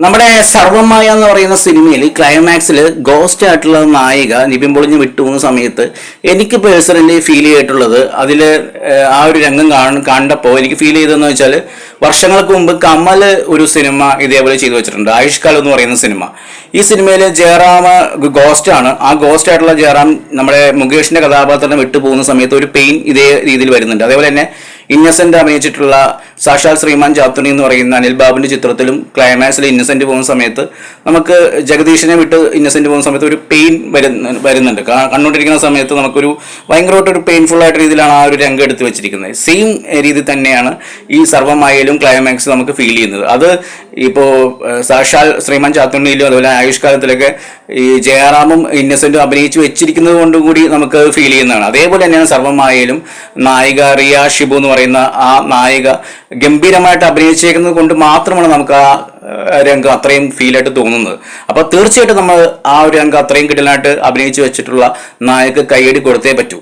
നമ്മുടെ സർവമായ എന്ന് പറയുന്ന സിനിമയിൽ ക്ലൈമാക്സിൽ ഗോസ്റ്റ് ആയിട്ടുള്ള നായിക നിവിൻ പൊളിഞ്ഞ് വിട്ടുപോകുന്ന സമയത്ത് എനിക്ക് പേഴ്സണലി ഫീൽ ചെയ്തിട്ടുള്ളത് അതിൽ ആ ഒരു രംഗം കണ്ടപ്പോൾ എനിക്ക് ഫീൽ ചെയ്തതെന്ന് വെച്ചാൽ വർഷങ്ങൾക്ക് മുമ്പ് കമൽ ഒരു സിനിമ ഇതേപോലെ ചെയ്തു വെച്ചിട്ടുണ്ട്, ആയുഷ്കാലം എന്ന് പറയുന്ന സിനിമ. ഈ സിനിമയിൽ ജയറാം ഗോസ്റ്റ് ആണ്. ആ ഗോസ്റ്റ് ആയിട്ടുള്ള ജയറാം നമ്മുടെ മുകേഷിന്റെ കഥാപാത്രത്തെ വിട്ടുപോകുന്ന സമയത്ത് ഒരു പെയിൻ ഇതേ രീതിയിൽ വരുന്നുണ്ട്. അതേപോലെ തന്നെ ഇന്നസെന്റ് അഭിനയിച്ചിട്ടുള്ള സാക്ഷാൽ ശ്രീമാൻ ചാത്തുണി എന്ന് പറയുന്ന അനിൽ ബാബുവിന്റെ ചിത്രത്തിലും ക്ലൈമാക്സിൽ ഇന്നസെന്റ് പോകുന്ന സമയത്ത് നമുക്ക് ജഗദീഷിനെ വിട്ട് ഇന്നസെന്റ് പോകുന്ന സമയത്ത് ഒരു പെയിൻ വരുന്നുണ്ട്. കണ്ടുകൊണ്ടിരിക്കുന്ന സമയത്ത് നമുക്കൊരു ഭയങ്കരമായിട്ടൊരു പെയിൻഫുൾ ആയിട്ട് രീതിയിലാണ് ആ ഒരു രംഗം എടുത്ത് വെച്ചിരിക്കുന്നത്. സെയിം രീതി തന്നെയാണ് ഈ സർവ്വമായയിലും ക്ലൈമാക്സ് നമുക്ക് ഫീൽ ചെയ്യുന്നത്. അത് ഇപ്പോൾ സാക്ഷാൽ ശ്രീമാൻ ചാത്തുണ്ണിയിലും അതുപോലെ ആയുഷ്കാലത്തിലൊക്കെ ഈ ജയറാമും ഇന്നസെന്റും അഭിനയിച്ച് വെച്ചിരിക്കുന്നത് കൊണ്ടും കൂടി നമുക്ക് ഫീൽ ചെയ്യുന്നതാണ്. അതേപോലെ തന്നെയാണ് സർവ്വമായയിലും നായിക റിയ ഷിബു എന്ന് പറയുന്ന ആ നായിക ഗംഭീരമായിട്ട് അഭിനയിച്ചേക്കുന്നത് കൊണ്ട് മാത്രമാണ് നമുക്ക് ആ രംഗം അത്രയും ഫീലായിട്ട് തോന്നുന്നത്. അപ്പോൾ തീർച്ചയായിട്ടും നമ്മൾ ആ ഒരു രംഗം അത്രയും കിടലായിട്ട് അഭിനയിച്ച് വെച്ചിട്ടുള്ള നായക കൈയടി കൊടുത്തേ പറ്റൂ.